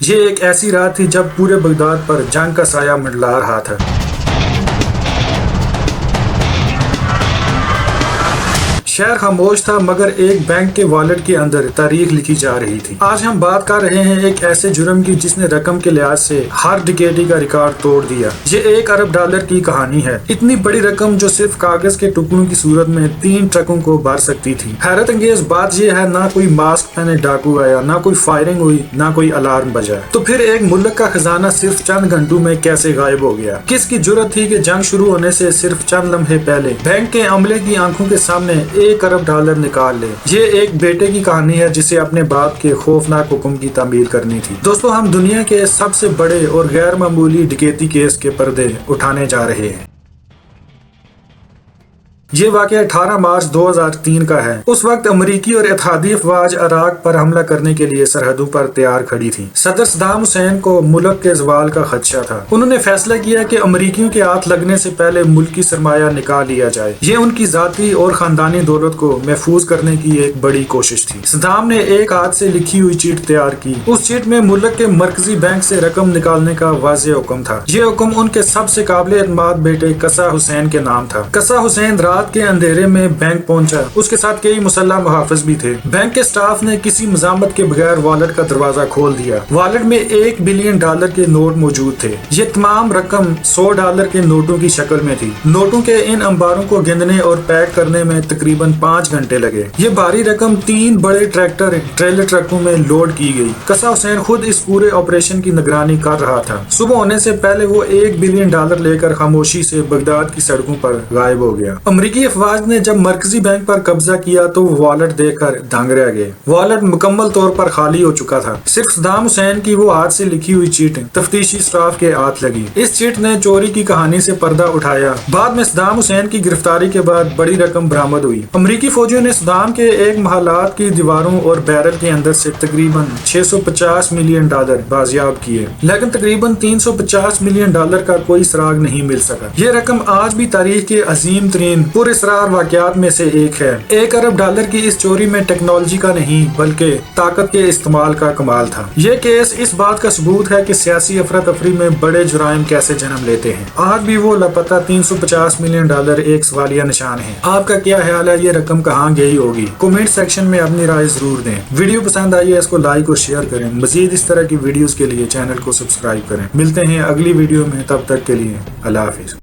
یہ ایک ایسی رات تھی جب پورے بغداد پر جنگ کا سایہ منڈلا رہا تھا۔ شہر خاموش تھا، مگر ایک بینک کے والیٹ کے اندر تاریخ لکھی جا رہی تھی۔ آج ہم بات کر رہے ہیں ایک ایسے جرم کی جس نے رقم کے لحاظ سے ہر ڈکیتی کا ریکارڈ توڑ دیا۔ یہ $1 ارب کی کہانی ہے۔ اتنی بڑی رقم جو صرف کاغذ کے ٹکڑوں کی صورت میں 3 ٹرکوں کو بھر سکتی تھی۔ حیرت انگیز بات یہ ہے، نہ کوئی ماسک پہنے ڈاکو آیا، نہ کوئی فائرنگ ہوئی، نہ کوئی الارم بجا۔ تو پھر ایک ملک کا خزانہ صرف چند گھنٹوں میں کیسے غائب ہو گیا؟ کس کی جرت تھی کہ جنگ شروع ہونے سے صرف چند لمحے پہلے بینک کے عملے کی آنکھوں کے سامنے $1 ارب نکال لے؟ یہ ایک بیٹے کی کہانی ہے جسے اپنے باپ کے خوفناک حکم کی تعمیل کرنی تھی۔ دوستو، ہم دنیا کے سب سے بڑے اور غیر معمولی ڈکیتی کیس کے پردے اٹھانے جا رہے ہیں۔ یہ واقعہ 18 مارچ 2003 کا ہے۔ اس وقت امریکی اور اتحادی افواج عراق پر حملہ کرنے کے لیے سرحدوں پر تیار کھڑی تھی۔ صدر صدام حسین کو ملک کے زوال کا خدشہ تھا۔ انہوں نے فیصلہ کیا کہ امریکیوں کے ہاتھ لگنے سے پہلے ملکی سرمایہ نکال لیا جائے۔ یہ ان کی ذاتی اور خاندانی دولت کو محفوظ کرنے کی ایک بڑی کوشش تھی۔ صدام نے ایک ہاتھ سے لکھی ہوئی چیٹ تیار کی۔ اس چیٹ میں ملک کے مرکزی بینک سے رقم نکالنے کا واضح حکم تھا۔ یہ حکم ان کے سب سے قابل اعتماد بیٹے قصہ حسین کے نام تھا۔ قصہ حسین رات کے اندھیرے میں بینک پہنچا۔ اس کے ساتھ کئی مسلح محافظ بھی تھے۔ بینک کے سٹاف نے کسی مزاحمت کے بغیر والیٹ کا دروازہ کھول دیا۔ والیٹ میں $1 بلین کے نوٹ موجود تھے۔ یہ تمام رقم $100 کے نوٹوں کی شکل میں تھی۔ نوٹوں کے ان انباروں کو گننے اور پیک کرنے میں تقریباً 5 گھنٹے لگے۔ یہ بھاری رقم 3 بڑے ٹریلر ٹرکوں میں لوڈ کی گئی۔ قصہ حسین خود اس پورے آپریشن کی نگرانی کر رہا تھا۔ صبح ہونے سے پہلے وہ $1 بلین لے کر خاموشی سے بغداد کی سڑکوں پر غائب ہو گیا۔ امریکی افواج نے جب مرکزی بینک پر قبضہ کیا تو وہ والیٹ دیکھ کر دنگ رہ گئے۔ والیٹ مکمل طور پر خالی ہو چکا تھا۔ صرف صدام حسین کی وہ ہاتھ سے لکھی ہوئی چیٹ تفتیشی اسٹاف کے ہاتھ لگی۔ اس چیٹ نے چوری کی کہانی سے پردہ اٹھایا۔ بعد میں صدام حسین کی گرفتاری کے بعد بڑی رقم برآمد ہوئی۔ امریکی فوجیوں نے صدام کے ایک محلات کی دیواروں اور بیرل کے اندر سے تقریباً $650 ملین بازیاب کیے، لیکن تقریباً $350 ملین کا کوئی سراغ نہیں مل سکا۔ یہ رقم آج بھی تاریخ کے عظیم ترین پراسرار واقعات میں سے ایک ہے۔ $1 ارب کی اس چوری میں ٹیکنالوجی کا نہیں بلکہ طاقت کے استعمال کا کمال تھا۔ یہ کیس اس بات کا ثبوت ہے کہ سیاسی افراتفری میں بڑے جرائم کیسے جنم لیتے ہیں۔ آج بھی وہ لاپتہ $350 ملین ایک سوالیہ نشان ہے۔ آپ کا کیا خیال ہے؟ یہ رقم کہاں گئی ہوگی؟ کمنٹ سیکشن میں اپنی رائے ضرور دیں۔ ویڈیو پسند آئی ہے اس کو لائک اور شیئر کریں۔ مزید اس طرح کی ویڈیوز کے لیے چینل کو سبسکرائب کریں۔ ملتے ہیں اگلی ویڈیو میں، تب تک کے لیے اللہ حافظ۔